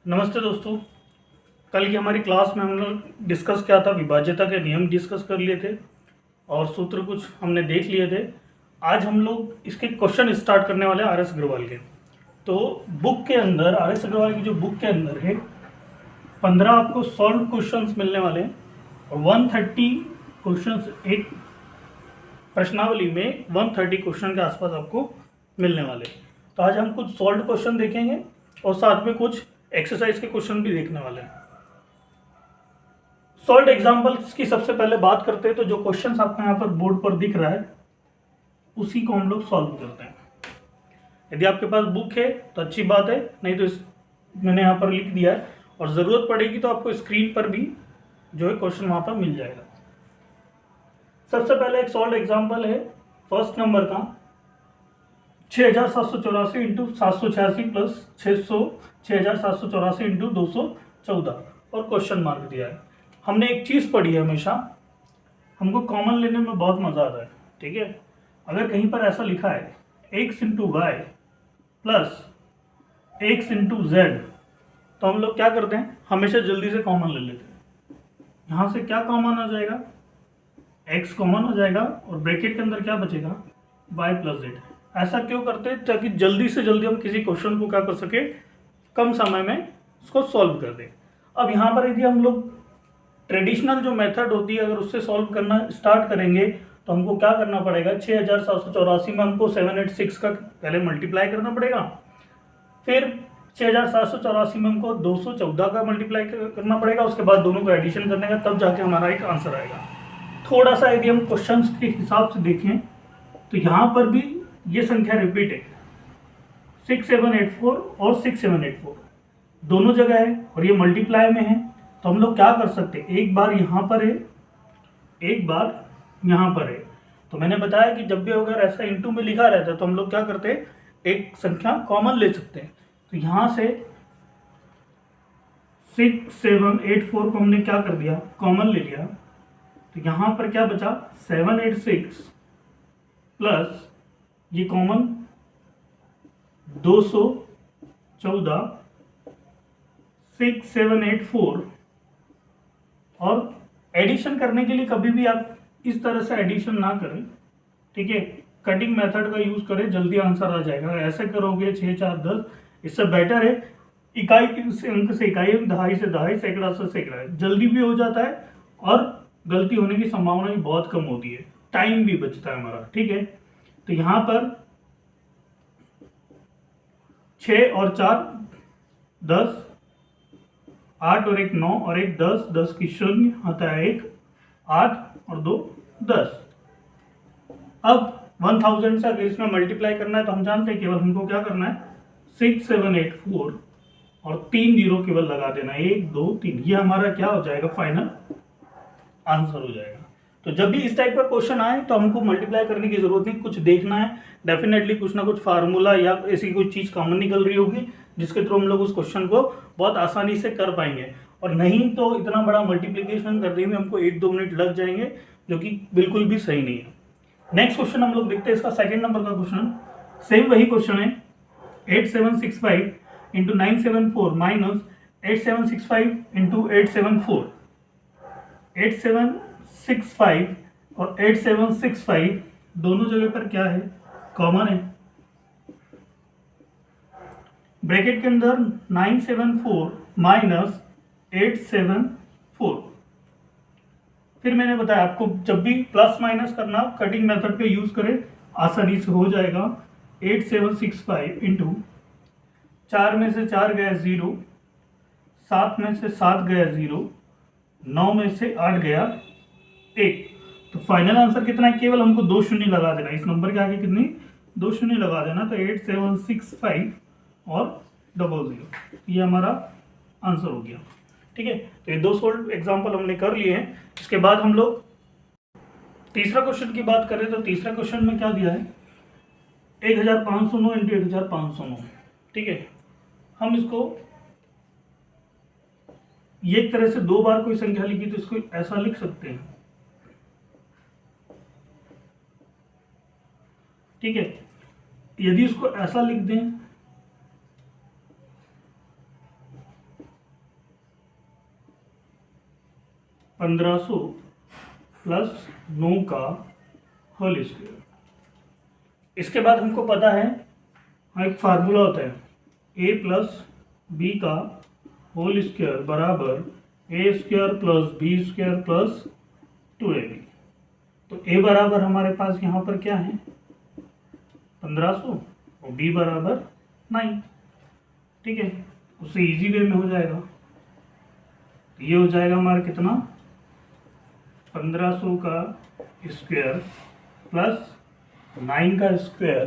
नमस्ते दोस्तों। कल की हमारी क्लास में हम लोग डिस्कस किया था, विभाज्यता के नियम डिस्कस कर लिए थे और सूत्र कुछ हमने देख लिए थे। आज हम लोग इसके क्वेश्चन स्टार्ट करने वाले हैं आर एस अग्रवाल के। तो बुक के अंदर, आर एस अग्रवाल की जो बुक के अंदर है, 15 आपको सॉल्व क्वेश्चंस मिलने वाले हैं और 130 क्वेश्चंस, एक प्रश्नावली में 130 क्वेश्चन के आसपास आपको मिलने वाले हैं। तो आज हम कुछ सॉल्व क्वेश्चन देखेंगे और साथ में कुछ एक्सरसाइज के क्वेश्चन भी देखने वाले हैं। सॉल्व एग्जाम्पल्स की सबसे पहले बात करते हैं। तो जो क्वेश्चन आपको यहाँ पर बोर्ड पर दिख रहा है उसी को हम लोग सॉल्व करते हैं। यदि आपके पास बुक है तो अच्छी बात है, नहीं तो मैंने यहाँ पर लिख दिया है और ज़रूरत पड़ेगी तो आपको स्क्रीन पर भी जो है क्वेश्चन वहाँ पर मिल जाएगा। सबसे पहले एक सॉल्व एग्जाम्पल है फर्स्ट नंबर का, 6784 इंटू 786 प्लस 6784 इंटू 214 और क्वेश्चन मार्क दिया है। हमने एक चीज़ पढ़ी है, हमेशा हमको कॉमन लेने में बहुत मज़ा आता है। ठीक है, अगर कहीं पर ऐसा लिखा है x into y plus x into z, तो हम लोग क्या करते हैं, हमेशा जल्दी से कॉमन ले लेते हैं। यहाँ से क्या कॉमन आ जाएगा, x कॉमन हो जाएगा और ब्रैकेट के अंदर क्या बचेगा, y प्लस जेड। ऐसा क्यों करते हैं, ताकि जल्दी से जल्दी हम किसी क्वेश्चन को क्या कर सके, कम समय में उसको सॉल्व कर दें। अब यहाँ पर यदि हम लोग ट्रेडिशनल जो मेथड होती है अगर उससे सॉल्व करना स्टार्ट करेंगे तो हमको क्या करना पड़ेगा, 6784 में हमको 786 का पहले मल्टीप्लाई करना पड़ेगा, फिर 6784 में हमको 214 का मल्टीप्लाई करना पड़ेगा, उसके बाद दोनों को एडिशन करने का, तब जाके हमारा एक आंसर आएगा। थोड़ा सा यदि हम क्वेश्चंस के हिसाब से देखें तो यहाँ पर भी ये संख्या रिपीट है, 6784 और 6784 दोनों जगह है और ये मल्टीप्लाई में है। तो हम लोग क्या कर सकते हैं, एक बार यहाँ पर है, एक बार यहाँ पर है। तो मैंने बताया कि जब भी अगर ऐसा इंटू में लिखा रहता है तो हम लोग क्या करते हैं, एक संख्या कॉमन ले सकते हैं। तो यहाँ से 6784 को हमने क्या कर दिया, कॉमन ले लिया। तो यहाँ पर क्या बचा, 786 प्लस ये कॉमन 214 6784, और एडिशन करने के लिए कभी भी आप इस तरह से एडिशन ना करें, ठीक है, कटिंग मेथड का यूज करें, जल्दी आंसर आ जाएगा। ऐसे करोगे 6 4 10, इससे बेटर है इकाई से अंक से इकाई, दहाई से दहाई, सैकड़ा से सैकड़ा, जल्दी भी हो जाता है और गलती होने की संभावना भी बहुत कम होती है, टाइम भी बचता है हमारा। ठीक है, तो यहाँ पर 6 और 4 10, 8 और 1 9 और 1 10, 10 की शून्य आता है 1, 8 और 2 10। अब 1000 से अगर इसमें मल्टीप्लाई करना है तो हम जानते हैं केवल हमको क्या करना है, 6784 और 3 जीरो केवल लगा देना, 1 2 3, ये हमारा क्या हो जाएगा, फाइनल आंसर हो जाएगा। तो जब भी इस टाइप का क्वेश्चन आए तो हमको मल्टीप्लाई करने की जरूरत नहीं, कुछ देखना है, डेफिनेटली कुछ ना कुछ फार्मूला या ऐसी कोई चीज़ कॉमन निकल रही होगी जिसके थ्रू हम लोग उस क्वेश्चन को बहुत आसानी से कर पाएंगे। और नहीं तो इतना बड़ा मल्टीप्लीकेशन करने में हमको 1-2 मिनट लग जाएंगे, जो कि बिल्कुल भी सही नहीं है। नेक्स्ट क्वेश्चन हम लोग देखते हैं, इसका सेकंड नंबर का क्वेश्चन, सेम वही क्वेश्चन है, 8765 इंटू 974 माइनस 8765 इंटू 874। 8765 और 8765 दोनों जगह पर क्या है, कॉमन है। ब्रैकेट के अंदर 974 माइनस 874। फिर मैंने बताया आपको जब भी प्लस माइनस करना कटिंग मेथड पे यूज करें, आसानी से हो जाएगा। 8765 इंटू 4 में से 4 गया 0, 7 में से 7 गया 0, 9 में से 8 गया 1। तो फाइनल आंसर कितना है, केवल हमको 2 शून्य लगा देना, इस नंबर के आगे कितनी 2 शून्य लगा देना, तो 8765 और 00, ये हमारा आंसर हो गया। ठीक है, तो ये 2 सोल्व एग्जाम्पल हमने कर लिए हैं। इसके बाद हम लोग तीसरा क्वेश्चन की बात करें तो तीसरा क्वेश्चन में क्या दिया है, 1509 इंटू 1509। ठीक है, हम इसको ये एक तरह से 2 बार कोई संख्या लिखी तो इसको ऐसा लिख सकते हैं। ठीक है, यदि इसको ऐसा लिख दें 1500 प्लस 9 का होल स्क्वायर। इसके बाद हमको पता है, एक फार्मूला होता है, a प्लस बी का होल स्क्वायर बराबर A square plus B square plus 2ab। तो a बराबर हमारे पास यहाँ पर क्या है 1500 और b बराबर 9। ठीक है, उससे इजी वे में हो जाएगा। तो ये हो जाएगा हमारा कितना 1500 का स्क्वायर प्लस 9 का स्क्वायर,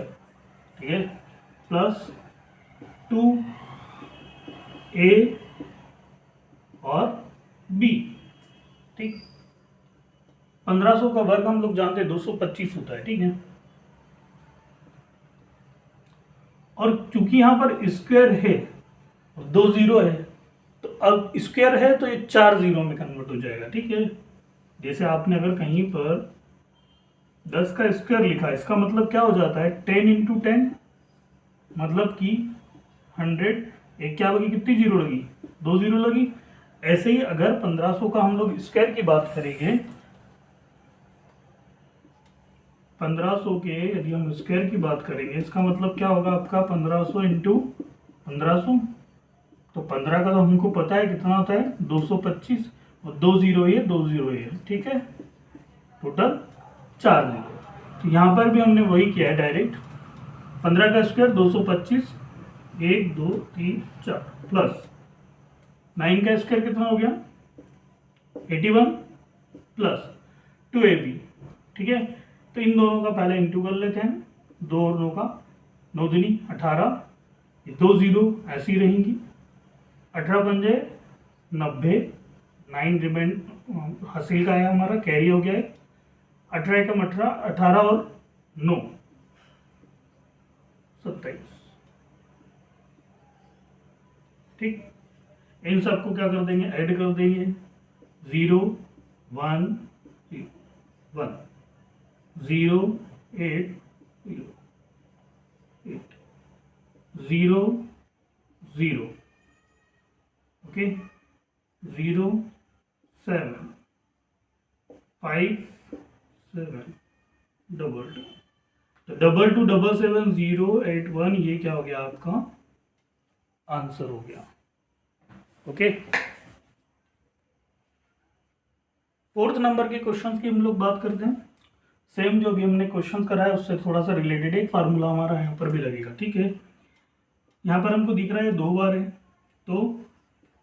ठीक है, प्लस 2a और b। ठीक, 1500 का वर्ग हम लोग जानते हैं 225 होता है। ठीक है, और चूंकि यहाँ पर स्क्वायर है और 2 जीरो है, तो अब स्क्वायर है तो ये 4 जीरो में कन्वर्ट हो जाएगा। ठीक है, जैसे आपने अगर कहीं पर 10 का स्क्वायर लिखा है, इसका मतलब क्या हो जाता है 10 इंटू 10, मतलब कि 100। एक क्या लगी, कितनी जीरो लगी 2 जीरो लगी। ऐसे ही अगर 1500 का हम लोग स्क्वायर की बात करेंगे, 1500 के यदि हम स्क्वायर की बात करेंगे, इसका मतलब क्या होगा आपका 1500 इंटू 1500। तो 15 का तो हमको पता है कितना होता है 225, और 2 जीरो ये 2 जीरो ये, ठीक है, टोटल 4 जीरो। तो यहाँ पर भी हमने वही किया है डायरेक्ट, 15 का स्क्वायर 225, 1 2 3 4 प्लस 9 का स्क्वायर कितना हो गया 81 प्लस 2ab। ठीक है, तो इन दोनों का पहले इंटू कर लेते हैं, 2 और 9 का 9 दूनी 18, 2 जीरो ऐसी रहेंगी, 18 पंजे 90, 9 रिमेंड हासिल का है हमारा, कैरी हो गया है, 18 एकम 18, 18 और 9 27। ठीक, इन सबको क्या कर देंगे, ऐड कर देंगे, 0 1 1 0 8 8 0 0, ओके, 0 7 5 7 डबल 2। तो 2277 0 8 1, ये क्या हो गया आपका आंसर हो गया। ओके, फोर्थ नंबर के क्वेश्चंस की हम लोग बात करते हैं। सेम जो भी हमने क्वेश्चंस करा है उससे थोड़ा सा रिलेटेड एक फार्मूला हमारा यहाँ पर भी लगेगा। ठीक है, यहाँ पर हमको दिख रहा है 2 बार है, तो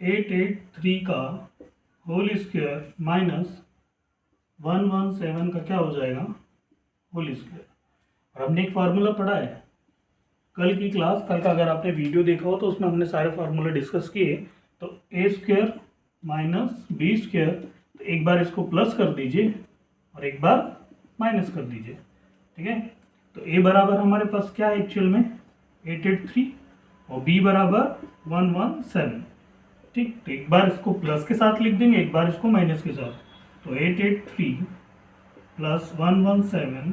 883 का होल स्क्वायर माइनस 117 का क्या हो जाएगा होल स्क्वायर। और हमने एक फार्मूला पढ़ा है कल की क्लास, कल का अगर आपने वीडियो देखा हो तो उसमें हमने सारे फार्मूले डिस्कस किए। तो ए स्क्वायर माइनस बी स्क्वायर, तो एक बार इसको प्लस कर दीजिए और एक बार माइनस कर दीजिए। ठीक है, तो ए बराबर हमारे पास क्या है एक्चुअल में 883 और बी बराबर 117। ठीक, तो एक बार इसको प्लस के साथ लिख देंगे, एक बार इसको माइनस के साथ। तो 883 प्लस 117,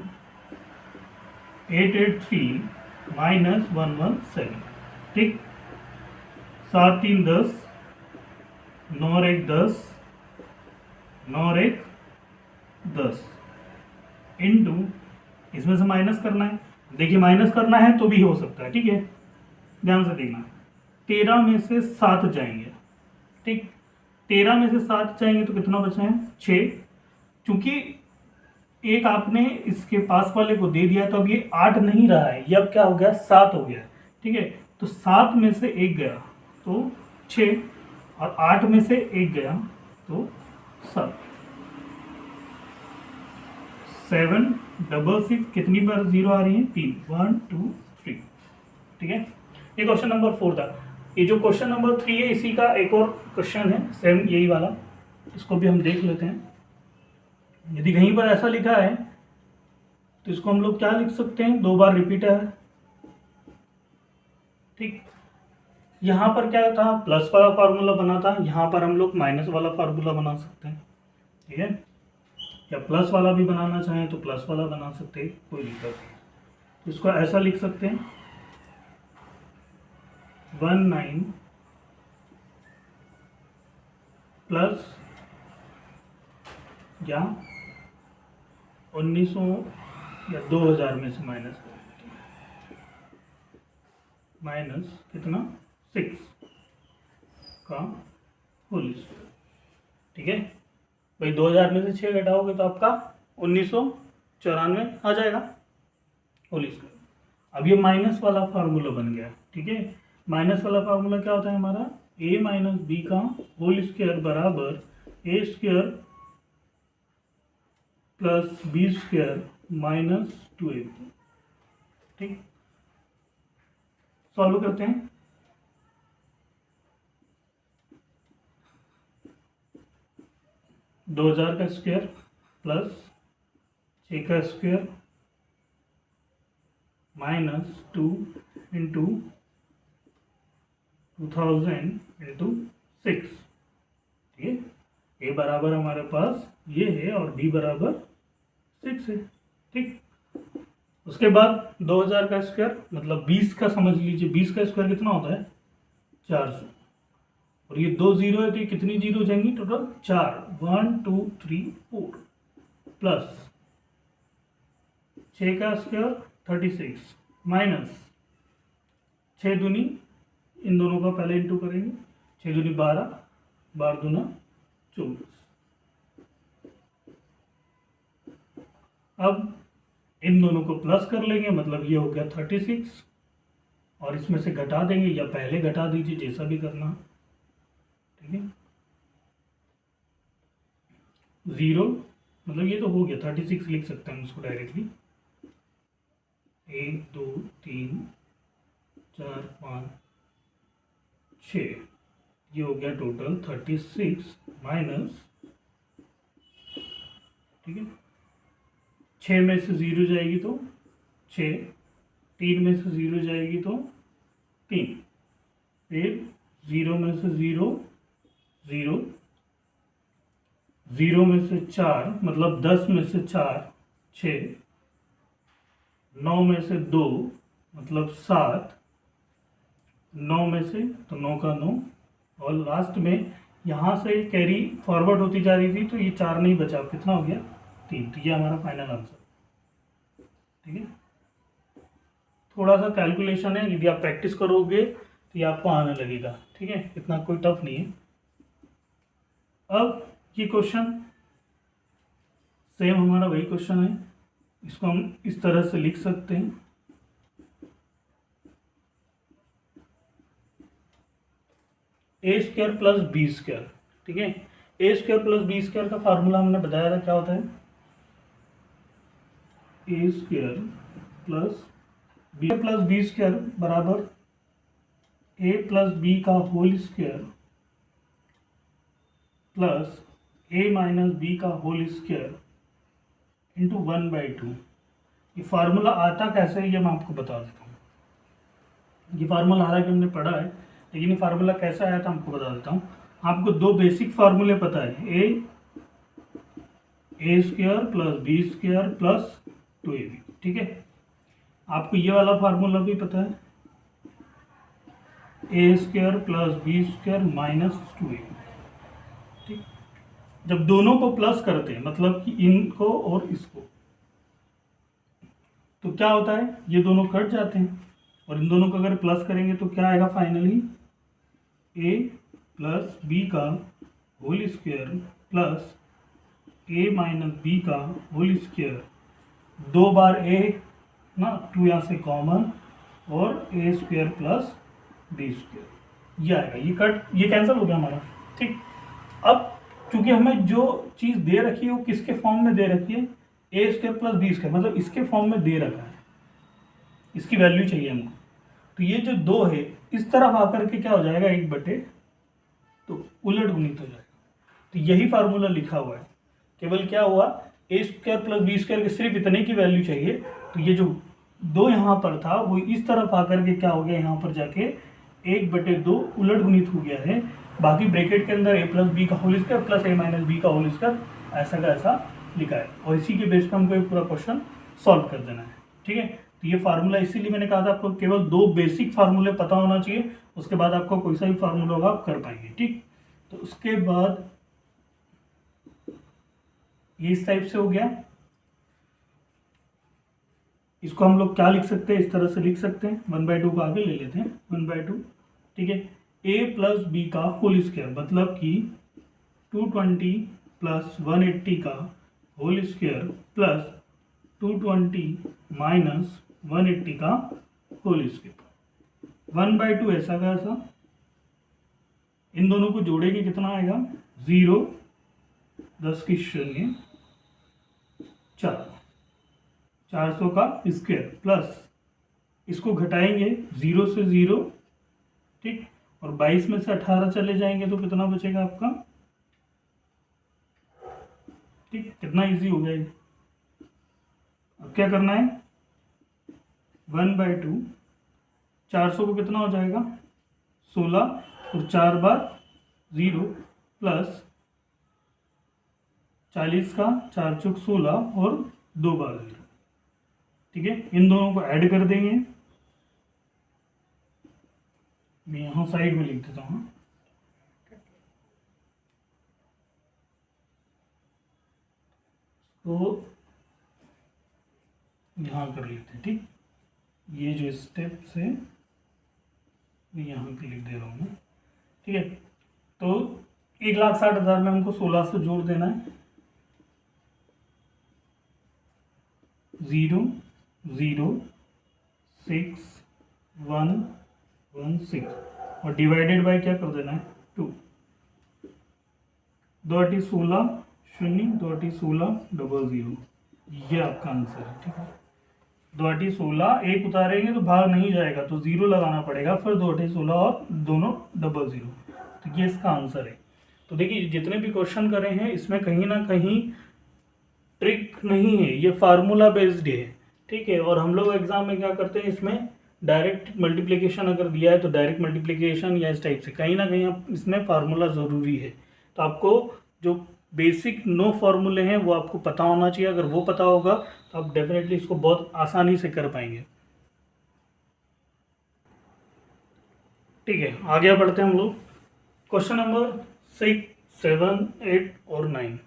883 माइनस 117। ठीक, 7 3 10, 9 और 1 10, 9 और 1 10 इंटू, इसमें से माइनस करना है। देखिए माइनस करना है तो भी हो सकता है। ठीक है, ध्यान से देखना, 13 में से 7 जाएंगे। ठीक, 13 में से 7 जाएंगे तो कितना बचा है 6। चूंकि एक आपने इसके पास वाले को दे दिया तो अब ये 8 नहीं रहा है, ये अब क्या हो गया 7 हो गया। ठीक है, तो 7 में से 1 गया तो 6, और 8 में से 1 गया तो 7। 7 डबल 6, कितनी बार जीरो आ रही है 3, 1 2 3। ठीक है, ये क्वेश्चन नंबर 4 था। ये जो क्वेश्चन नंबर 3 है इसी का एक और क्वेश्चन है सेम यही वाला, इसको भी हम देख लेते हैं। यदि कहीं पर ऐसा लिखा है तो इसको हम लोग क्या लिख सकते हैं, 2 बार रिपीट है। ठीक, यहाँ पर क्या था प्लस वाला फार्मूला बना था, यहाँ पर हम लोग माइनस वाला फार्मूला बना सकते हैं। ठीक है, या प्लस वाला भी बनाना चाहें तो प्लस वाला बना सकते हैं, कोई दिक्कत नहीं। इसको ऐसा लिख सकते हैं 19 प्लस या 1900 या 2000 में से माइनस करेंगे, माइनस कितना 6 का होल स्क्वायर। ठीक है भाई, 2000 में से 6 घटाओगे तो आपका 1994 आ जाएगा होल स्क्वायर। अब ये माइनस वाला फार्मूला बन गया। ठीक है, माइनस वाला फार्मूला क्या होता है हमारा, a माइनस बी का होल स्क्वायर बराबर A square plus B square minus 2ab। ठीक, सॉल्व करते हैं। दो 2000 का स्क्वायर प्लस 6 का स्क्वायर माइनस 2 इंटू 2000 इंटू 6। ठीक है, ए बराबर हमारे पास ये है और बी बराबर 6 है। ठीक, उसके बाद 2000 का स्क्वायर मतलब 20 का समझ लीजिए, 20 का स्क्वायर कितना होता है 400, और ये 2 जीरो है तो ये कितनी जीरो हो जाएंगी टोटल 4, 1 2 3 4 प्लस 6 का स्क्वायर 36 माइनस 6 दूनी, इन दोनों का पहले इंटू करेंगे, 6 दूनी 12, 12 दूना 24। अब इन दोनों को प्लस कर लेंगे, मतलब ये हो गया 36, और इसमें से घटा देंगे या पहले घटा दीजिए, जैसा भी करना। ठीक है, 0 मतलब ये तो हो गया 36 लिख सकते हैं इसको डायरेक्टली, 1 2 3 4 5 6, ये हो गया टोटल 36 माइनस, ठीक है 6 में से 0 जाएगी तो 6, 3 में से 0 जाएगी तो 3, फिर 0 में से 0 0, 0 में से 4 मतलब 10 में से 4 6, 9 में से 2 मतलब 7, 9 में से तो 9 का 9, और लास्ट में यहाँ से कैरी फॉरवर्ड होती जा रही थी तो ये 4 नहीं बचा, कितना हो गया 3। तो ये हमारा फाइनल आंसर। ठीक है, थोड़ा सा कैलकुलेशन है, यदि आप प्रैक्टिस करोगे तो ये आपको आने लगेगा। ठीक है, इतना कोई टफ नहीं है। अब ये क्वेश्चन सेम हमारा वही क्वेश्चन है, इसको हम इस तरह से लिख सकते हैं, ए स्क्वायर प्लस बी स्क्वायर। ठीक है, A square plus B square का फार्मूला हमने बताया था, क्या होता है A square plus B square बराबर ए प्लस बी का होल स्क्वायर प्लस ए माइनस बी का होल स्क्वायर इंटू 1/2। ये फार्मूला आता कैसे है ये मैं आपको बता देता हूँ। ये फार्मूला हालांकि हमने पढ़ा है, लेकिन ये फार्मूला कैसा आया था आपको बता देता हूँ। आपको दो बेसिक फार्मूले पता है, A square plus B square plus 2ab। ठीक है, आपको ये वाला फार्मूला भी पता है, A square plus B square minus 2ab। ठीक, जब दोनों को प्लस करते हैं मतलब कि इनको और इसको, तो क्या होता है ये दोनों कट जाते हैं, और इन दोनों को अगर प्लस करेंगे तो क्या आएगा फाइनली ए प्लस बी का होल स्क्वायर प्लस ए माइनस बी का होल स्क्वायर, 2 बार ए ना 2 यहाँ से कॉमन, और ए स्क्वायर प्लस बी स्क्वायर, ये आएगा, ये कट ये कैंसिल हो गया हमारा। ठीक, अब चूंकि हमें जो चीज़ दे रखी है वो किसके फॉर्म में दे रखी है, A square plus B square, मतलब इसके फॉर्म में दे रखा है, इसकी वैल्यू चाहिए हमको। तो ये जो 2 है इस तरफ आकर के क्या हो जाएगा 1/, तो उलट गुणित हो जाएगा। तो यही फार्मूला लिखा हुआ है, केवल क्या हुआ ए स्क्वायर प्लस बी स्क्वायर के सिर्फ इतने की वैल्यू चाहिए, तो ये जो 2 यहाँ पर था वो इस तरफ आकर के क्या हो गया, यहाँ पर जाके 1/2 उलट गुणित हो गया है। बाकी ब्रैकेट के अंदर ए प्लस बी का होल स्क्वायर प्लस ए माइनस बी का होल स्क्वायर ऐसा का ऐसा लिखा है, और इसी के बेस पर हमको ये पूरा क्वेश्चन सॉल्व कर देना है। ठीक है, तो ये फार्मूला इसीलिए मैंने कहा था आपको केवल 2 बेसिक फार्मूले पता होना चाहिए, उसके बाद आपको कोई सा भी फार्मूला होगा आप कर पाएंगे। ठीक, तो उसके बाद ये इस टाइप से हो गया। इसको हम लोग क्या लिख सकते हैं, इस तरह से लिख सकते हैं, 1/2 को आगे ले लेते हैं, 1/2, ठीक है। a प्लस बी का होल स्क्वायर, मतलब कि 220 प्लस 180 का होल स्क्वायर प्लस 220 माइनस 180 का होल स्क्वायर, 1/2 ऐसा का ऐसा। इन दोनों को जोड़ेंगे कितना आएगा, 0, 10 की शून्य, 4, 400 का स्क्वायर प्लस इसको घटाएंगे 0 से 0, ठीक, और 22 में से 18 चले जाएंगे तो कितना बचेगा आपका, ठीक, कितना इजी हो गया ये। अब क्या करना है, 1/2, 400 को कितना हो जाएगा 16, और 4 बार 0 प्लस 40 का 4 चौक 16 और 2 बार 0, ठीक है। इन दोनों को ऐड कर देंगे, मैं यहाँ साइड में लिख देता हूँ, तो यहाँ कर लेते हैं, ठीक। ये जो स्टेप्स है यहाँ पे लिख दे रहा हूँ मैं, ठीक है। तो 1,60,000 में हमको 16 से जोड़ देना है, 0, 0, 6, 1, 1, 6, और डिवाइडेड बाय क्या कर देना है 2, 2 16 शून्य, 2 16 00, ये आपका आंसर है, ठीक है। 2 16 एक उतारेंगे तो भाग नहीं जाएगा, तो 0 लगाना पड़ेगा, फिर 2 16 और दोनों 00, तो ये इसका आंसर है। तो देखिए जितने भी क्वेश्चन करे हैं इसमें कहीं ना कहीं ट्रिक नहीं है, ये फार्मूला बेस्ड है, ठीक है। और हम लोग एग्जाम में क्या करते हैं, इसमें डायरेक्ट मल्टीप्लिकेशन अगर दिया है तो डायरेक्ट मल्टीप्लिकेशन या इस टाइप से, कहीं ना कहीं इसमें फार्मूला ज़रूरी है। तो आपको जो बेसिक नो फार्मूले हैं वो आपको पता होना चाहिए, अगर वो पता होगा तो आप डेफिनेटली इसको बहुत आसानी से कर पाएंगे, ठीक है। आगे बढ़ते हैं हम लोग, क्वेश्चन नंबर 6, 7, 8 और 9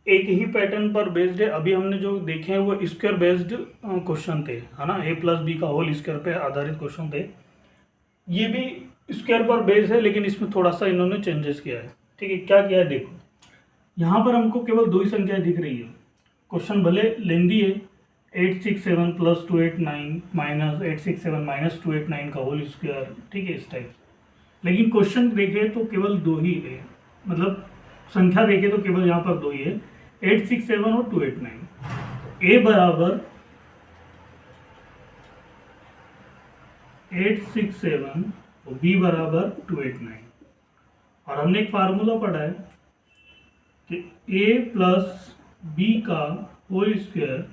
एक ही पैटर्न पर बेस्ड है। अभी हमने जो देखे हैं वो स्क्वायर बेस्ड क्वेश्चन थे, है ना, a प्लस बी का होल स्क्वायर पे आधारित क्वेश्चन थे। ये भी स्क्वायर पर बेस्ड है, लेकिन इसमें थोड़ा सा इन्होंने चेंजेस किया है, ठीक है। क्या किया है देखो, यहाँ पर हमको केवल 2 ही संख्याएं दिख रही है। क्वेश्चन भले लेंदी है, 867 प्लस 289 माइनस 867 माइनस 289 का होल स्क्वायर, ठीक है, इस टाइप से। लेकिन क्वेश्चन देखे तो केवल 2 ही है, मतलब संख्या देखे तो केवल यहाँ पर 2 ही है, 867 और 289। ए बराबर 867 और बी बराबर 289। और हमने एक फार्मूला पढ़ा है कि ए प्लस बी का होल स्क्वायर,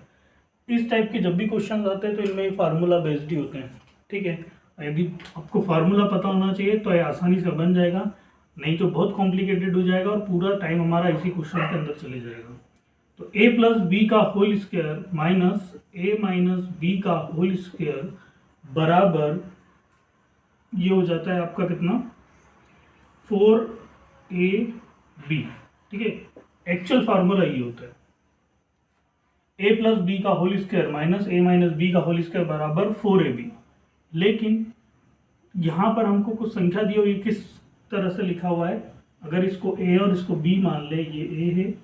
इस टाइप के जब भी क्वेश्चन आते हैं तो इनमें फार्मूला बेस्ड ही होते हैं, ठीक है। यदि आपको फार्मूला पता होना चाहिए तो ये आसानी से बन जाएगा, नहीं तो बहुत कॉम्प्लिकेटेड हो जाएगा और पूरा टाइम हमारा इसी क्वेश्चन के अंदर चले जाएगा। तो a प्लस बी का whole square minus a minus B का होल स्क्वायर बराबर ये हो जाता है आपका कितना, 4ab, ठीक है। एक्चुअल फार्मूला ये होता है a प्लस बी का whole square minus a minus B का होल स्क्वायर बराबर 4ab। लेकिन यहाँ पर हमको कुछ संख्या दी हुई, किस तरह से लिखा हुआ है, अगर इसको a और इसको b मान ले, ये a है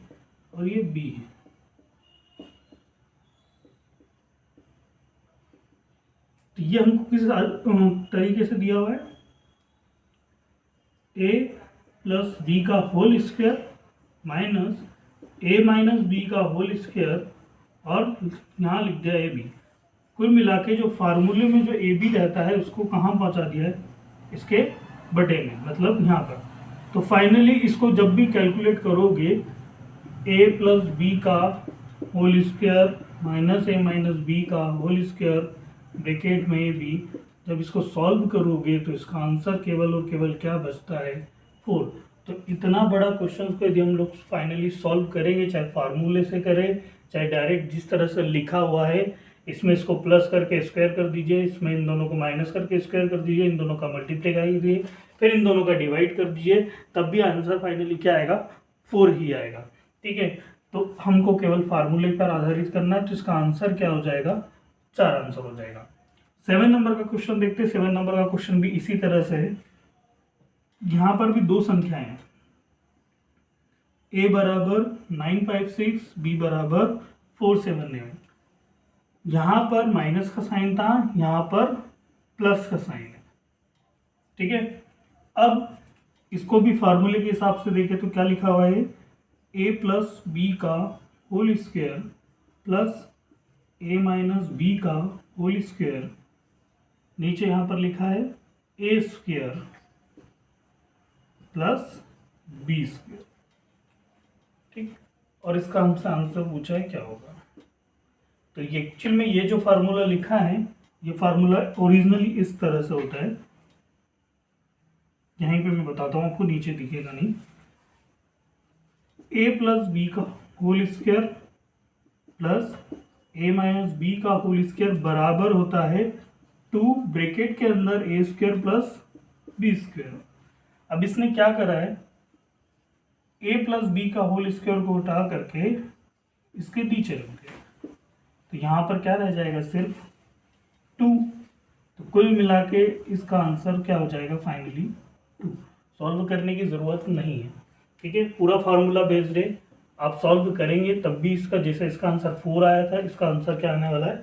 और ये b है, तो ये हमको किस तरीके से दिया हुआ है, a प्लस बी का whole square minus a minus B का होल स्क्वायर, और यहाँ लिख दिया ए बी। कुल मिला के जो फार्मूले में जो ए बी रहता है उसको कहाँ पहुँचा दिया है, इसके बटे में, मतलब यहाँ पर। तो फाइनली इसको जब भी कैलकुलेट करोगे, a प्लस बी का whole square minus a minus B का होल स्क्वायर ब्रैकेट में ए बी, जब इसको सॉल्व करोगे तो इसका आंसर केवल और केवल क्या बचता है, 4। तो इतना बड़ा क्वेश्चन को यदि हम लोग फाइनली सॉल्व करेंगे, चाहे फार्मूले से करें चाहे डायरेक्ट जिस तरह से लिखा हुआ है, इसमें इसको प्लस करके स्क्वायर कर दीजिए, इसमें इन दोनों को माइनस करके स्क्वायर कर दीजिए, इन दोनों का मल्टीप्लाई कीजिए, फिर इन दोनों का डिवाइड कर दीजिए, तब भी आंसर फाइनली क्या आएगा, 4 ही आएगा, ठीक है। तो हमको केवल फार्मूले पर आधारित करना है, तो इसका आंसर क्या हो जाएगा, 4 आंसर हो जाएगा। 7 नंबर का क्वेश्चन देखते हैं। 7 नंबर का क्वेश्चन भी इसी तरह से है। यहाँ पर भी दो संख्याएं हैं, a बराबर 956, b बराबर 479। यहाँ पर माइनस का साइन था, यहाँ पर प्लस का साइन है, ठीक है। अब इसको भी फार्मूले के हिसाब से देखें तो क्या लिखा हुआ है, a प्लस बी का whole square plus a minus B का होल स्क्वायर, नीचे यहाँ पर लिखा है a square plus B square, ठीक। और इसका हमसे आंसर पूछा है क्या होगा। तो ये एक्चुअल में ये जो फार्मूला लिखा है, ये फार्मूला ओरिजिनली इस तरह से होता है। यहीं पे मैं बताता हूँ आपको, नीचे दिखेगा नहीं। a प्लस बी का whole square plus a minus B का होल स्क्वायर बराबर होता है 2 ब्रैकेट के अंदर a square plus B square. अब इसने क्या करा है, a प्लस बी का होल स्क्वायर को उठा करके इसके नीचे रख दिया, तो यहाँ पर क्या रह जाएगा, सिर्फ 2। तो कुल मिला के इसका आंसर क्या हो जाएगा, फाइनली 2। सॉल्व करने की ज़रूरत नहीं है, ठीक है। पूरा फार्मूला बेस्ड है, आप सॉल्व करेंगे तब भी इसका, जैसे इसका आंसर 4 आया था, इसका आंसर क्या आने वाला है,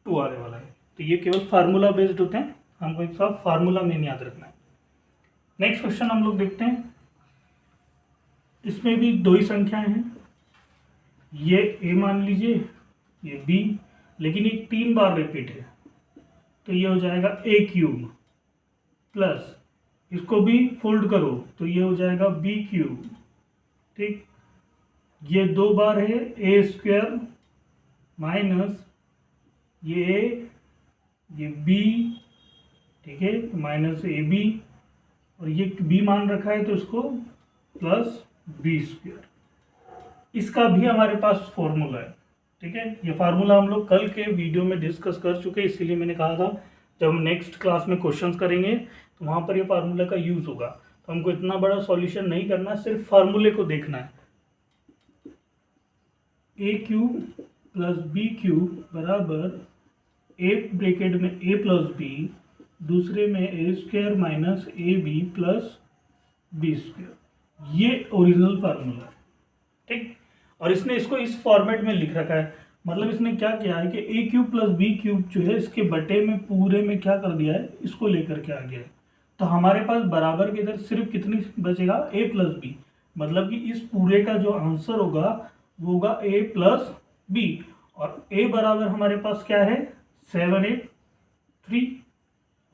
2 आने वाला है। तो ये केवल फार्मूला बेस्ड होते हैं, हमको एक साथ फार्मूला मेन याद रखना है। नेक्स्ट क्वेश्चन हम लोग देखते हैं। इसमें भी दो ही संख्याएं हैं, ये a मान लीजिए, ये b, लेकिन ये 3 बार रिपीट है, तो ये हो जाएगा a क्यूब प्लस इसको भी फोल्ड करो तो ये हो जाएगा b क्यूब, ठीक। ये 2 बार है a स्क्वायर माइनस ये a, ये b, ठीक है, माइनस ए बी, और ये b मान रखा है तो इसको प्लस बी स्क्वायर। इसका भी हमारे पास फॉर्मूला है, ठीक है। ये फार्मूला हम लोग कल के वीडियो में डिस्कस कर चुके हैं, इसीलिए मैंने कहा था जब हम नेक्स्ट क्लास में क्वेश्चंस करेंगे तो वहाँ पर ये फार्मूला का यूज़ होगा। तो हमको इतना बड़ा सॉल्यूशन नहीं करना, सिर्फ फार्मूले को देखना है। A cube plus B cube बराबर एक ब्रैकेट में ए प्लस बी, दूसरे में A square minus A B plus B square. ये ओरिजिनल फार्मूला है, ठीक। और इसने इसको इस फॉर्मेट में लिख रखा है, मतलब इसने क्या किया है कि ए क्यूब प्लस बी क्यूब जो है इसके बटे में पूरे में क्या कर दिया है, इसको लेकर के आ गया है। तो हमारे पास बराबर के इधर सिर्फ कितनी बचेगा, ए प्लस बी, मतलब कि इस पूरे का जो आंसर होगा वो होगा ए प्लस बी। और ए बराबर हमारे पास क्या है, 7 8 3,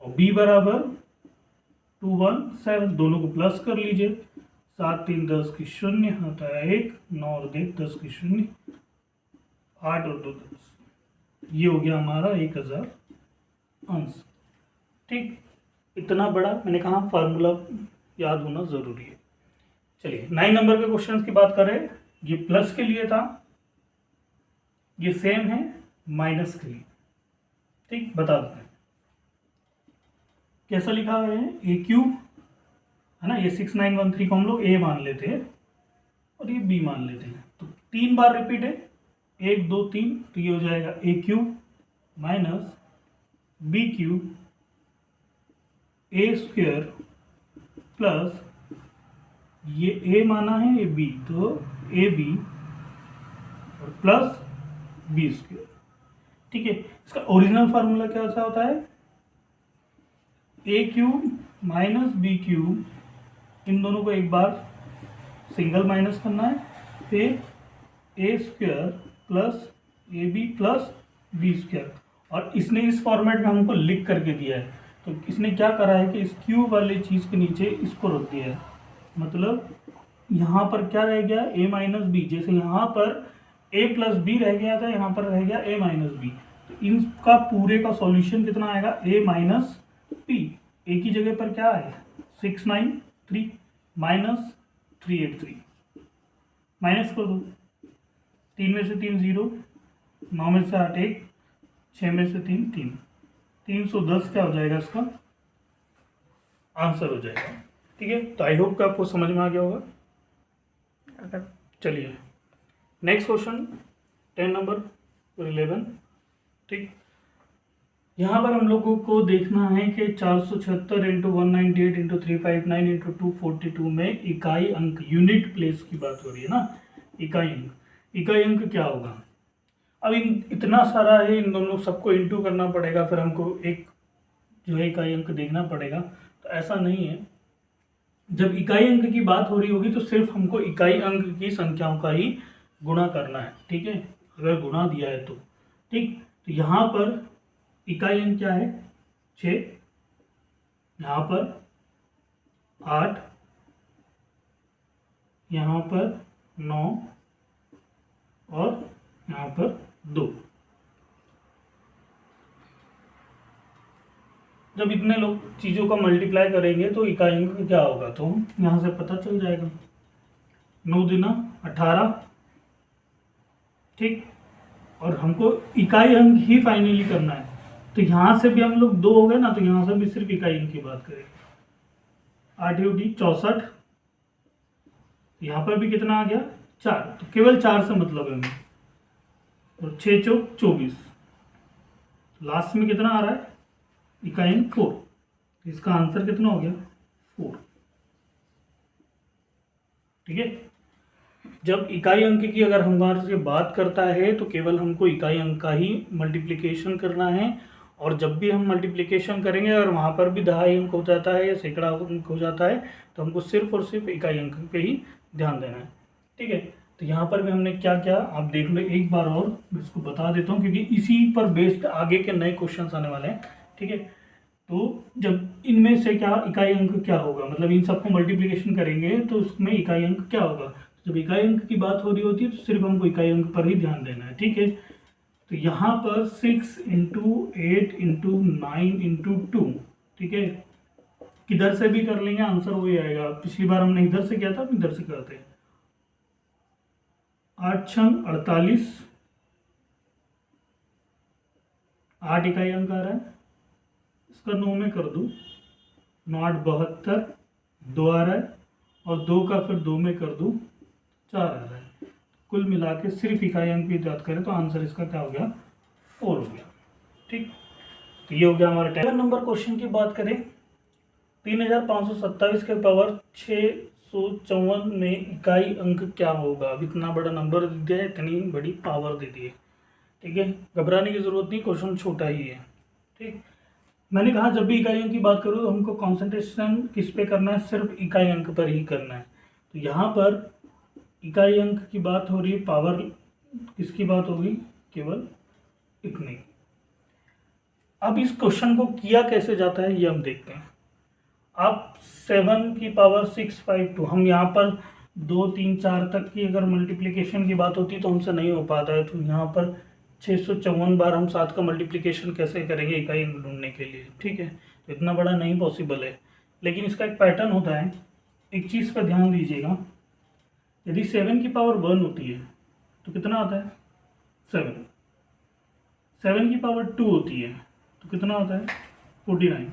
और बी बराबर 2 1 7, दोनों को प्लस कर लीजिए। 7 3 10 की 0 होता है 1, 9 और 1 10 की 0, 8 और 2 10, ये हो गया हमारा 1000 आंसर, ठीक। इतना बड़ा मैंने कहा फार्मूला याद होना ज़रूरी है। चलिए 9 नंबर के क्वेश्चन की बात करें। ये प्लस के लिए था, ये सेम है माइनस के लिए, ठीक। बता देते हैं कैसा लिखा हुआ है, ए क्यूब है ना, ये 6913 को हम लोग ए मान लेते हैं और ये बी मान लेते हैं। तो 3 बार रिपीट है, 1 2 3, तो ये हो जाएगा A cube minus B cube A square plus ये ए माना है, ये बी, तो ए बी और प्लस बी स्क्वायर, ठीक है। इसका ओरिजिनल फार्मूला क्या सा होता है, A cube minus B cube, इन दोनों को एक बार सिंगल माइनस करना है, फिर A square plus A B plus B square. और इसने इस फॉर्मेट में हमको लिख करके दिया है, तो इसने क्या करा है कि इस क्यूब वाली चीज़ के नीचे इसको रख दिया है, मतलब यहाँ पर क्या रह गया, ए माइनस बी। जैसे यहाँ पर ए प्लस बी रह गया था, यहाँ पर रह गया ए माइनस बी, तो इनका पूरे का सॉल्यूशन कितना आएगा, ए माइनस बी। ए की जगह पर क्या है, 693 माइनस 383, माइनस कर दो, 3 में से 3 0, 9 में से 8 1, 6 में से 3 3, 310 क्या हो जाएगा, इसका आंसर हो जाएगा, ठीक है। तो आई होप कि आपको समझ में आ गया होगा। चलिए नेक्स्ट क्वेश्चन 10 नंबर 11। ठीक, यहाँ पर हम लोगों को देखना है कि 476 इंटू 198 इंटू 359 इंटू 242 में इकाई अंक यूनिट प्लेस की बात हो रही है ना। इकाई अंक क्या होगा। अब इतना सारा है, इन दोनों सबको इंटू करना पड़ेगा, फिर हमको एक जो है इकाई अंक देखना पड़ेगा। तो ऐसा नहीं है, जब इकाई अंक की बात हो रही होगी तो सिर्फ हमको इकाई अंक की संख्याओं का ही गुणा करना है। ठीक है, अगर गुणा दिया है तो ठीक। तो यहाँ पर इकाई अंक क्या है 6, यहाँ पर 8, यहाँ पर 9 और यहाँ पर 2। जब इतने लोग चीज़ों का मल्टीप्लाई करेंगे तो इकाई अंक क्या होगा, तो यहाँ से पता चल जाएगा। 9 दूना 18। ठीक, और हमको इकाई अंक ही फाइनली करना है। तो यहाँ से भी हम लोग 2 हो गए ना, तो यहाँ से भी सिर्फ इकाई अंक की बात करेंगे। 8 × 64, यहाँ पर भी कितना आ गया 4, तो केवल 4 से मतलब है हमें। और 6 चौक 24, लास्ट में कितना आ रहा है इकाई अंक 4। इसका आंसर कितना हो गया 4। ठीक है, जब इकाई अंक की अगर हमारे से बात करता है तो केवल हमको इकाई अंक का ही मल्टीप्लिकेशन करना है। और जब भी हम मल्टीप्लिकेशन करेंगे और वहाँ पर भी दहाई अंक हो जाता है या सैकड़ा अंक हो जाता है तो हमको सिर्फ और सिर्फ इकाई अंक पे ही ध्यान देना है। ठीक है, तो यहाँ पर भी हमने क्या क्या आप देख लो एक बार और, इसको बता देता हूँ क्योंकि इसी पर बेस्ड आगे के नए क्वेश्चन आने वाले हैं। ठीक है, तो जब इनमें से क्या इकाई अंक क्या होगा, मतलब इन सबको मल्टीप्लिकेशन करेंगे तो उसमें इकाई अंक क्या होगा। जब इकाई अंक की बात हो रही होती है तो सिर्फ हमको इकाई अंक पर ही ध्यान देना है। ठीक है, तो यहाँ पर 6 × 8 × 9 × 2। ठीक है, किधर से भी कर लेंगे आंसर वही आएगा। पिछली बार हमने इधर से किया था, अब इधर से करते हैं। 8 × 48, 8 इकाई अंक आ रहा है, इसका 9 में कर दूँ, 9 8 72, 2 आ रहा है और 2 का फिर 2 में कर दूँ 4 आ रहा है। कुल मिला के सिर्फ इकाई अंक की बात करें तो आंसर इसका क्या हो गया 4 हो गया। ठीक, तो ये हो गया हमारा 10 नंबर क्वेश्चन की बात करें। 3527 के पावर 654 में इकाई अंक क्या होगा। अब इतना बड़ा नंबर दे दिया है, इतनी बड़ी पावर दे दी है। ठीक है, घबराने की जरूरत नहीं, क्वेश्चन छोटा ही है। ठीक, मैंने कहा जब भी इकाई अंक की बात करूँ तो हमको कंसंट्रेशन किस पे करना है, सिर्फ इकाई अंक पर ही करना है। तो यहाँ पर इकाई अंक की बात हो रही है, पावर किसकी बात होगी, केवल इतनी। अब इस क्वेश्चन को किया कैसे जाता है ये हम देखते हैं। आप 7 की पावर 652, हम यहाँ पर 2 3 4 तक की अगर मल्टीप्लिकेशन की बात होती तो हमसे नहीं हो पाता है। तो यहाँ पर 654 बार हम 7 का मल्टीप्लिकेशन कैसे करेंगे इकाई अंक ढूंढने के लिए। ठीक है, तो इतना बड़ा नहीं पॉसिबल है, लेकिन इसका एक पैटर्न होता है। एक चीज़ पर ध्यान दीजिएगा, यदि 7 की पावर 1 होती है तो कितना आता है 7। 7 की पावर 2 होती है तो कितना होता है 49।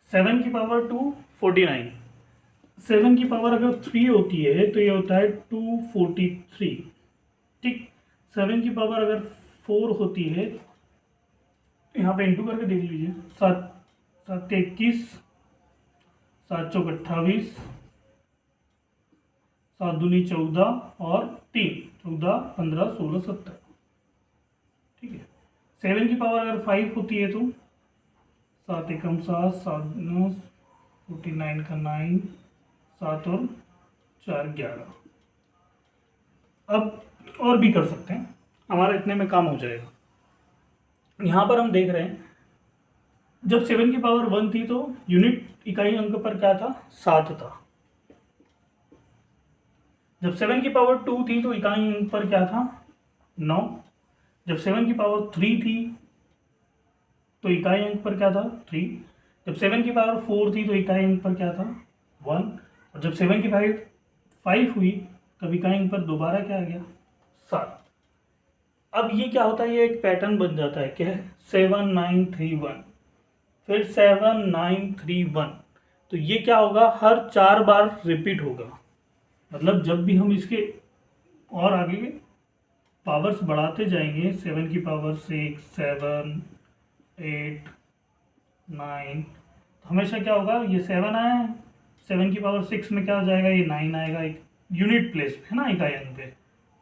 7 की पावर 2 49। 7 की पावर अगर 3 होती है तो ये होता है 243। ठीक, 7 की पावर अगर 4 होती है, यहाँ पे इंटू करके देख लीजिए, 7 7 21, 7 चौक 28, 7 दूनी 14 और 3 14 15 16 17। ठीक है, 7 की पावर अगर 5 होती है तो 7 एकम 7, 7 9 49 का 9, 7 और 4 11। अब और भी कर सकते हैं, हमारा इतने में काम हो जाएगा। यहाँ पर हम देख रहे हैं जब 7 की पावर 1 थी तो यूनिट इकाई अंक पर क्या था 7 था। जब 7 की पावर 2 थी तो इकाई अंक पर क्या था 9। जब 7 की पावर 3 थी तो इकाई अंक पर क्या था 3। जब 7 की पावर 4 थी तो इकाई अंक पर क्या था 1। और जब 7 की पावर 5 हुई तब इकाई अंक पर दोबारा क्या आ गया 7। अब ये क्या होता है, ये एक पैटर्न बन जाता है, क्या है 7 9 3 1, फिर 7 9 3 1। तो ये क्या होगा हर 4 बार रिपीट होगा। मतलब जब भी हम इसके और आगे पावर्स बढ़ाते जाएंगे, 7 की पावर 6, 7, 8, 9, तो हमेशा क्या होगा, ये 7 आया है, 7 की पावर 6 में क्या हो जाएगा, ये 9 आएगा एक यूनिट प्लेस पे है ना, इकाई अंक पे,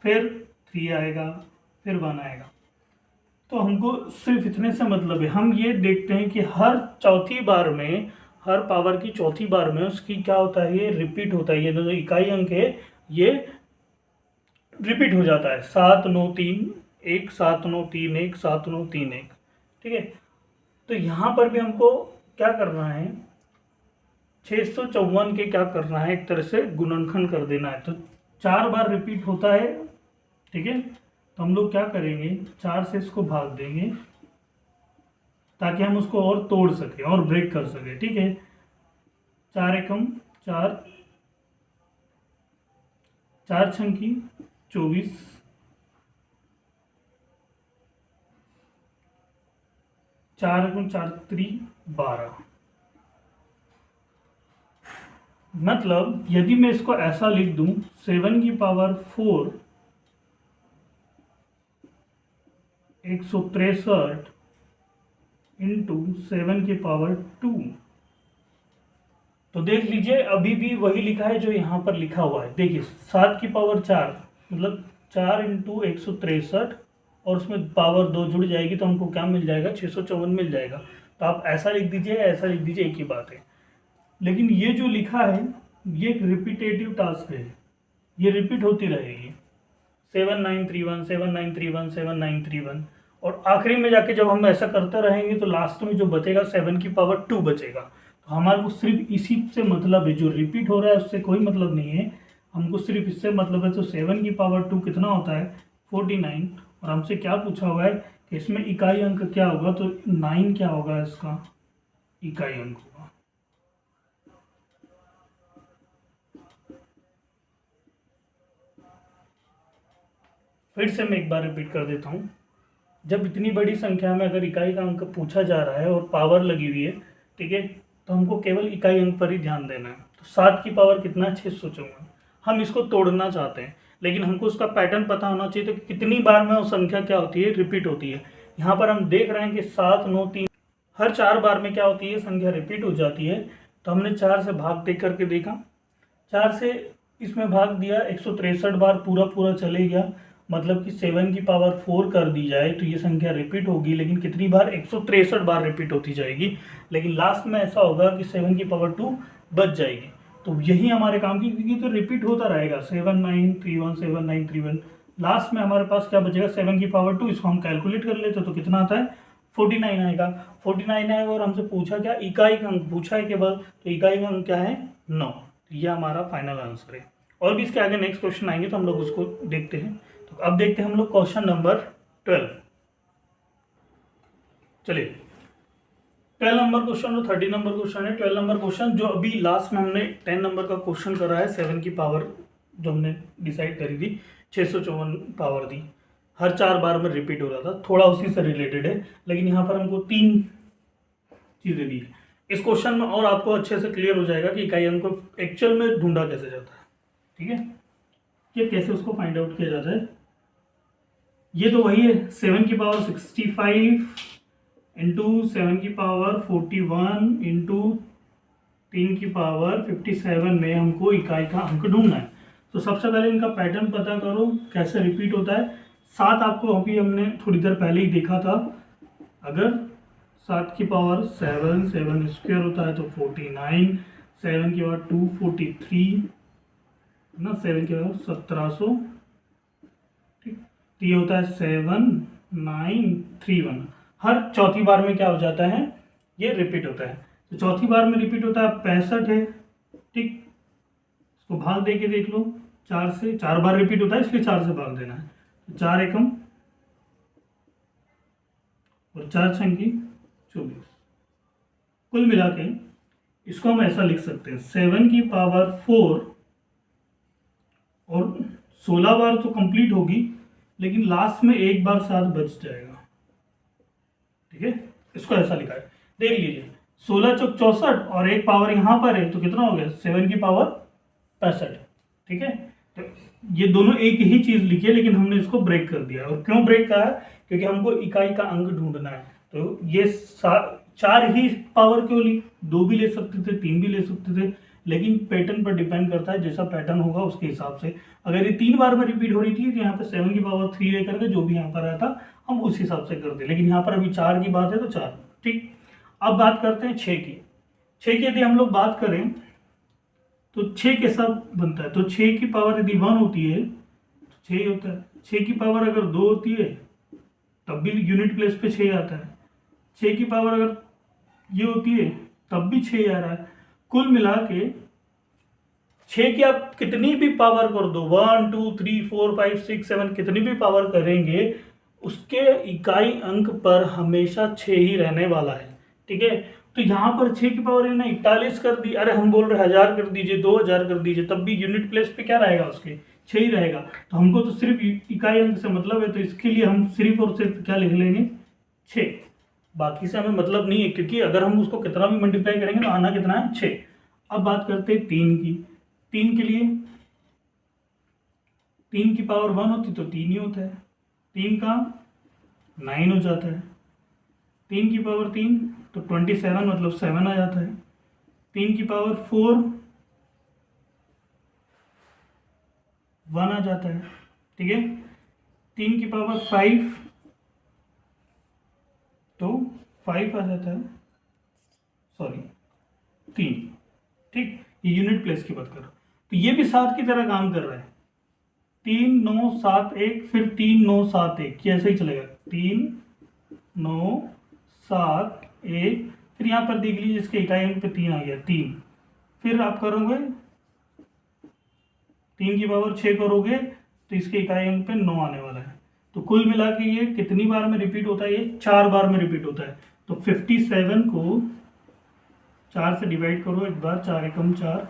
फिर 3 आएगा, फिर 1 आएगा। तो हमको सिर्फ इतने से मतलब है, हम ये देखते हैं कि हर चौथी बार में, हर पावर की चौथी बार में उसकी क्या होता है, ये रिपीट होता है, ये जो इकाई अंक है ये रिपीट हो जाता है, 7 9 3 1, 7 9 3 1, 7 9 3 1, ठीक है। तो यहाँ पर भी हमको क्या करना है, 654 के क्या करना है, एक तरह से गुणनखंड कर देना है। तो 4 बार रिपीट होता है, ठीक है। तो हम लोग क्या करेंगे, 4 से इसको भाग देंगे ताकि हम उसको और तोड़ सकें और ब्रेक कर सकें, ठीक है। 4 एकम 4, 4 छंकी 24, 4 एकम 4 3 12। मतलब यदि मैं इसको ऐसा लिख दूं, 7 की पावर 4 163 इंटू 7 की पावर 2, तो देख लीजिए अभी भी वही लिखा है जो यहाँ पर लिखा हुआ है। देखिए 7 की पावर 4 मतलब 4 इंटू 163 और उसमें पावर 2 जुड़ जाएगी तो हमको क्या मिल जाएगा, 654 मिल जाएगा। तो आप ऐसा लिख दीजिए, ऐसा लिख दीजिए, एक ही बात है। लेकिन ये जो लिखा है ये एक रिपीटेटिव टास्क है, ये रिपीट होती रहेगी, 7931 7931 7931, और आखिरी में जाके जब हम ऐसा करते रहेंगे तो लास्ट में जो बचेगा 7 की पावर 2 बचेगा। तो हमारे को सिर्फ इसी से मतलब है, जो रिपीट हो रहा है उससे कोई मतलब नहीं है, हमको सिर्फ इससे मतलब है। तो 7 की पावर 2 कितना होता है, 49, और हमसे क्या पूछा हुआ है कि इसमें इकाई अंक क्या होगा, तो 9 क्या होगा, इसका इकाई अंक होगा। फिर से मैं एक बार रिपीट कर देता हूँ, जब इतनी बड़ी संख्या में अगर इकाई का अंक पूछा जा रहा है और पावर लगी हुई है, ठीक है, तो हमको केवल इकाई अंक पर ही ध्यान देना है। तो 7 की पावर कितना है, 654। हम इसको तोड़ना चाहते हैं, लेकिन हमको उसका पैटर्न पता होना चाहिए, तो कितनी बार में वो संख्या क्या होती है, रिपीट होती है। यहाँ पर हम देख रहे हैं कि 7 9 3, हर 4 बार में क्या होती है, संख्या रिपीट हो जाती है। तो हमने 4 से भाग दे करके देखा, 4 से इसमें भाग दिया, 163 बार पूरा पूरा चले गया, मतलब कि 7 की पावर 4 कर दी जाए तो ये संख्या रिपीट होगी, लेकिन कितनी बार, 163 बार रिपीट होती जाएगी। लेकिन लास्ट में ऐसा होगा कि 7 की पावर 2 बच जाएगी। तो यही हमारे काम की, क्योंकि तो रिपीट होता रहेगा, 7931 7931, लास्ट में हमारे पास क्या बचेगा, 7 की पावर 2। इसको हम कैलकुलेट कर लेते तो कितना आता है, 49 आएगा, 49 आएगा। और हमसे पूछा क्या, इकाई का अंक पूछा है केवल, तो इकाई का अंक क्या है, 9। ये हमारा फाइनल आंसर है। और भी इसके आगे नेक्स्ट क्वेश्चन आएंगे तो हम लोग उसको देखते हैं। तो अब देखते हैं हम लोग क्वेश्चन नंबर 12। चलिए 12 नंबर क्वेश्चन और 30 नंबर क्वेश्चन है। 12 नंबर क्वेश्चन जो अभी लास्ट में हमने 10 नंबर का क्वेश्चन करा है, 7 की पावर जो हमने डिसाइड करी थी, 654 पावर दी, हर 4 बार में रिपीट हो रहा था, थोड़ा उसी से रिलेटेड है। लेकिन यहाँ पर हमको 3 चीज़ें दी है इस क्वेश्चन में, और आपको अच्छे से क्लियर हो जाएगा कि इकाई अंक को एक्चुअल में ढूंढा कैसे जाता है, ठीक है, ये कैसे उसको फाइंड आउट किया जाता है। ये तो वही है, 7 की पावर 65 इंटू 7 की पावर 41 इंटू 3 की पावर 57 में हमको इकाई का अंक ढूंढना है। तो सबसे पहले इनका पैटर्न पता करो कैसे रिपीट होता है। 7 आपको अभी हमने थोड़ी देर पहले ही देखा था, अगर 7 की पावर 7 7 स्क्वायर होता है तो 49, 7 की पावर 2 43 ना, 7 की पावर 1700, ठीक। तो ये होता है 7931। हर चौथी बार में क्या हो जाता है, ये रिपीट होता है। तो चौथी बार में रिपीट होता है 65 है, ठीक। इसको भाग दे के देख लो, 4 से 4 बार रिपीट होता है इसलिए 4 से भाग देना है। तो 4 एकम और 4 छंकी 24। कुल मिला के इसको हम ऐसा लिख सकते हैं, 7 की पावर 4 और 16 बार तो कंप्लीट होगी, लेकिन लास्ट में एक बार 7 बच जाएगा, ठीक है। इसको ऐसा लिखा है, देख लीजिए, 16 चौक 64 और एक पावर यहाँ पर है तो कितना हो गया, 7 की पावर 65, ठीक है। तो ये दोनों एक ही चीज लिखी है, लेकिन हमने इसको ब्रेक कर दिया। और क्यों ब्रेक करा है? क्योंकि हमको इकाई का अंक ढूंढना है। तो ये चार ही पावर क्यों ली? दो भी ले सकते थे, तीन भी ले सकते थे, लेकिन पैटर्न पर डिपेंड करता है, जैसा पैटर्न होगा उसके हिसाब से। अगर ये 3 बार में रिपीट हो रही थी तो यहाँ पे 7 की पावर 3 लेकर के जो भी यहाँ पर आया था हम उस हिसाब से करते, लेकिन यहाँ पर अभी 4 की बात है तो 4। ठीक, अब बात करते हैं 6 की। 6 की यदि हम लोग बात करें तो 6 कैसा बनता है? तो 6 की पावर यदि 1 होती है तो 6 होता है। 6 की पावर अगर 2 होती है तब भी यूनिट प्लेस पे 6 आता है। 6 की पावर अगर ये होती है तब भी 6 आ रहा है। कुल मिला के 6 की आप कितनी भी पावर कर दो, 1 2 3 4 5 6 7 कितनी भी पावर करेंगे, उसके इकाई अंक पर हमेशा 6 ही रहने वाला है। ठीक है, तो यहाँ पर 6 की पावर है ना 41 कर दी, अरे हम बोल रहे 1000 कर दीजिए, 2000 कर दीजिए, तब भी यूनिट प्लेस पे क्या रहेगा? उसके 6 ही रहेगा। तो हमको तो सिर्फ इकाई अंक से मतलब है, तो इसके लिए हम सिर्फ और सिर्फ क्या लिख लेंगे? 6। बाकी से हमें मतलब नहीं है, क्योंकि अगर हम उसको कितना भी मल्टीप्लाई करेंगे तो आना कितना है? 6। अब बात करते हैं 3 की। 3 के लिए 3 की पावर 1 होती तो 3 ही होता है, 3 का 9 हो जाता है। 3 की पावर 3 तो 27 मतलब 7 आ जाता है। 3 की पावर 4 1 आ जाता है। ठीक है, 3 की पावर 5 तो 5 आ जाता है, सॉरी 3। ठीक, ये यूनिट प्लेस की बात कर रहा हूँ। तो ये भी 7 की तरह काम कर रहा है। 3 9 7 1 फिर 3 9 7 1, ये ऐसे ही चलेगा। 3 9 7 1 फिर यहाँ पर देख लीजिए इसके इकाई अंक पे 3 आ गया, 3। फिर आप करोगे 3 की पावर 6 करोगे तो इसके इकाई अंक पे 9 आने वाला है। तो कुल मिला के ये कितनी बार में रिपीट होता है? ये 4 बार में रिपीट होता है। तो 57 को 4 से डिवाइड करो एक बार, 4 एकम 4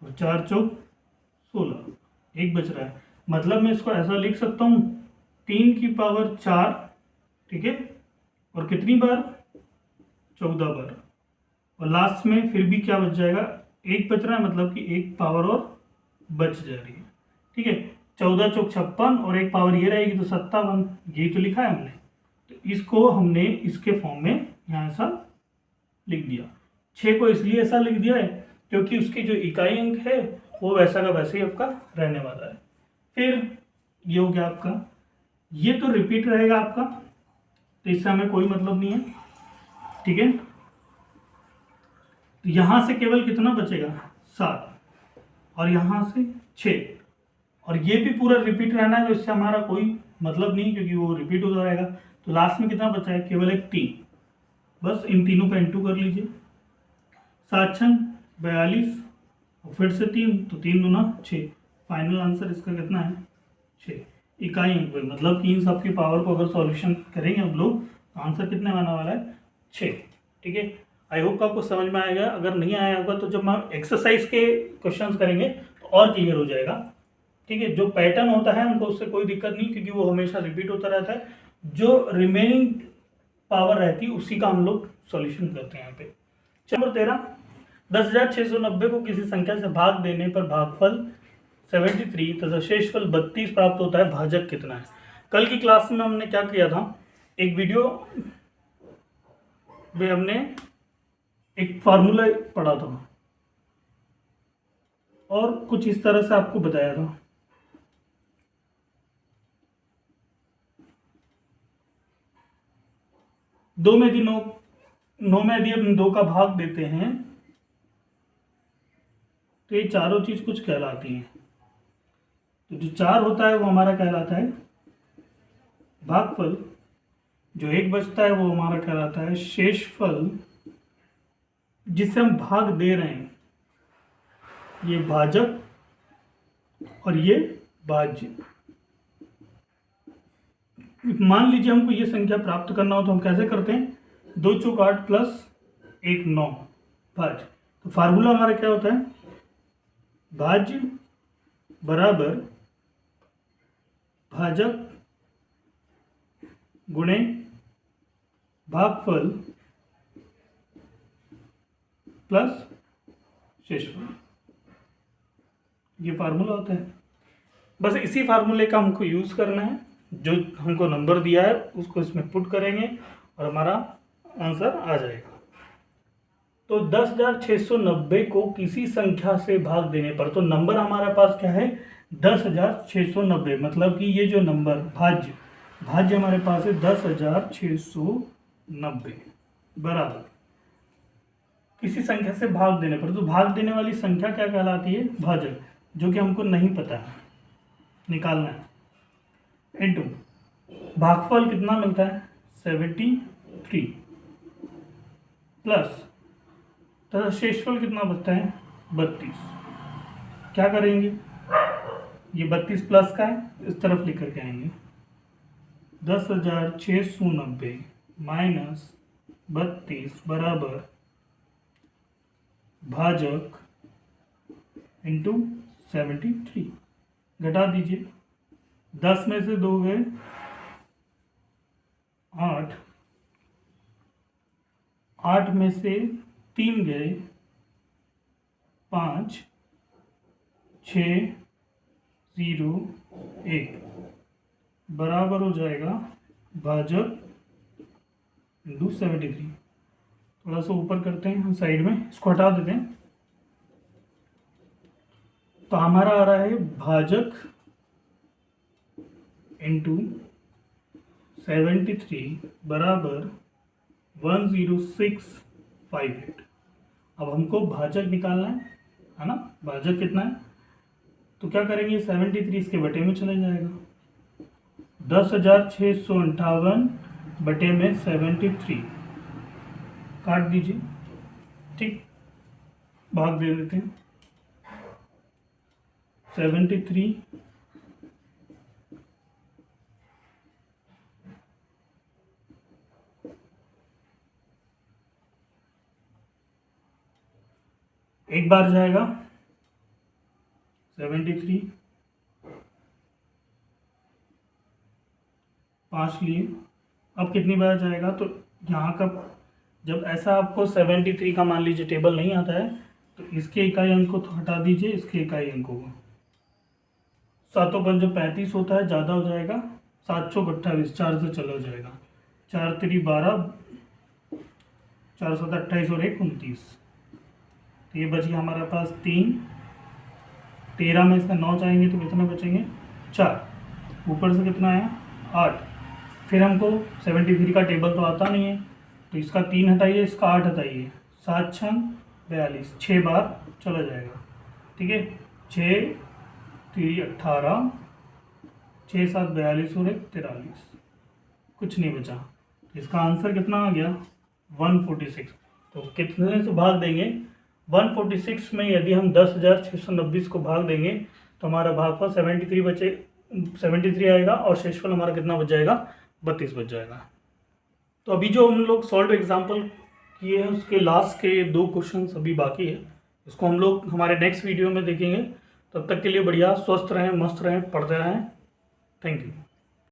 और 4 चौक 16, एक बच रहा है। मतलब मैं इसको ऐसा लिख सकता हूँ 3 की पावर 4, ठीक है, और कितनी बार? 14 बार। और लास्ट में फिर भी क्या बच जाएगा? एक बच रहा है, मतलब कि एक पावर और बच जा रही है। ठीक है, 14 चौक 56 और एक पावर ये रहेगी तो 57, यही तो लिखा है हमने। तो इसको हमने इसके फॉर्म में यहाँ ऐसा लिख दिया। 6 को इसलिए ऐसा लिख दिया है क्योंकि उसकी जो इकाई अंक है वो वैसा का वैसे ही आपका रहने वाला है। फिर ये हो गया आपका, ये तो रिपीट रहेगा आपका, तो इससे हमें कोई मतलब नहीं है। ठीक है, तो यहाँ से केवल कितना बचेगा? 7, और यहाँ से 6, और ये भी पूरा रिपीट रहना है, तो इससे हमारा कोई मतलब नहीं, क्योंकि वो रिपीट होता रहेगा। तो लास्ट में कितना बचा है? केवल एक 3। बस इन तीनों का इंटू कर लीजिए, 7 6 42 और फिर से 3, तो 3 दूना 6। फाइनल आंसर इसका कितना है? 6 इकाई अंक पर, मतलब कि इन सब की पावर को अगर सॉल्यूशन करेंगे हम लोग तो आंसर कितने आने वाला है? 6। ठीक है, आई होप आपको समझ में आएगा। अगर नहीं आया होगा तो जब हम एक्सरसाइज के क्वेश्चंस करेंगे तो और क्लियर हो जाएगा। ठीक है, जो पैटर्न होता है हमको उससे कोई दिक्कत नहीं, क्योंकि वो हमेशा रिपीट होता रहता है। जो रिमेनिंग पावर रहती है उसी का हम लोग सॉल्यूशन करते हैं यहाँ पे। नंबर 13, 10,690 को किसी संख्या से भाग देने पर भागफल 73 तथा शेषफल 32 प्राप्त होता है, भाजक कितना है? कल की क्लास में हमने क्या किया था, एक वीडियो में हमने एक फार्मूला पढ़ा था और कुछ इस तरह से आपको बताया था। दो में यदि नौ में यदि हम 2 का भाग देते हैं तो ये चारों चीज कुछ कहलाती हैं। तो जो 4 होता है वो हमारा कहलाता है भागफल, जो 1 बचता है वो हमारा कहलाता है शेषफल, जिसे हम भाग दे रहे हैं ये भाजक, और ये भाज्य। मान लीजिए हमको ये संख्या प्राप्त करना हो तो हम कैसे करते हैं? 2 चौक 8 प्लस 1 9 भाज्य। तो फार्मूला हमारा क्या होता है? भाज्य बराबर भाजक गुणे भागफल प्लस शेषफल। ये फार्मूला होता है। बस इसी फार्मूले का हमको यूज़ करना है, जो हमको नंबर दिया है उसको इसमें पुट करेंगे और हमारा आंसर आ जाएगा। तो 10,690 को किसी संख्या से भाग देने पर, तो नंबर हमारे पास क्या है 10,690, मतलब कि ये जो नंबर भाज्य हमारे पास है 10,690 बराबर किसी संख्या से भाग देने पर। तो भाग देने वाली संख्या क्या कहलाती है, भाजक, जो कि हमको नहीं पता है, निकालना है। इनटू भागफल कितना मिलता है 73 प्लस तथा शेषफल कितना बचता है 32। क्या करेंगे, ये 32 प्लस का है, इस तरफ लिख करके आएंगे 10,690 माइनस 32 बराबर भाजक इंटू 73। घटा दीजिए, 10 में से 2 गए 8, 8 में से 3 गए 5, 6, 0, 1 बराबर हो जाएगा भाजक इंटू 73। थोड़ा सा ऊपर करते हैं हम, साइड में इसको हटा देते हैं। तो हमारा आ रहा है भाजक इंटू 73 बराबर 10658। अब हमको भाजक निकालना है ना, भाजक कितना है, तो क्या करेंगे 73 इसके बटे में चले जाएगा, 10,658 बटे में 73 काट दीजिए, ठीक, भाग दे देते हैं 73 एक बार जाएगा 73, 5 लिए, अब कितनी बार जाएगा, तो यहाँ का जब ऐसा आपको 73 का मान लीजिए टेबल नहीं आता है तो इसके इकाई अंक को तो हटा दीजिए, इसके इकाई अंकों को, 7 35 होता है, ज़्यादा हो जाएगा 728, 4 से चला जाएगा, 4 3 12, 4 7 28 और 1 29। तो ये बच गया हमारे पास 3, 13 में से 9 जाएंगे तो कितने बचेंगे 4, ऊपर से कितना आया 8। फिर हमको 73 का टेबल तो आता नहीं है, तो इसका 3 हटाइए, इसका 8 हटाइए, 7 6 42, 6 बार चला जाएगा, ठीक है, 6 3 18, 6 7 42 और 1 43, कुछ नहीं बचा। इसका आंसर कितना आ गया 146। तो कितने से भाग देंगे 146 में, यदि हम 10,690 को भाग देंगे तो हमारा भागफल 73 आएगा और शेषफल हमारा कितना बच जाएगा 32 बच जाएगा। तो अभी जो हम लोग सॉल्व एग्जाम्पल किए हैं उसके लास्ट के 2 क्वेश्चन अभी बाकी है, इसको हम लोग हमारे नेक्स्ट वीडियो में देखेंगे। तब तक के लिए बढ़िया स्वस्थ रहें, मस्त रहें, पढ़ते रहें। Thank you.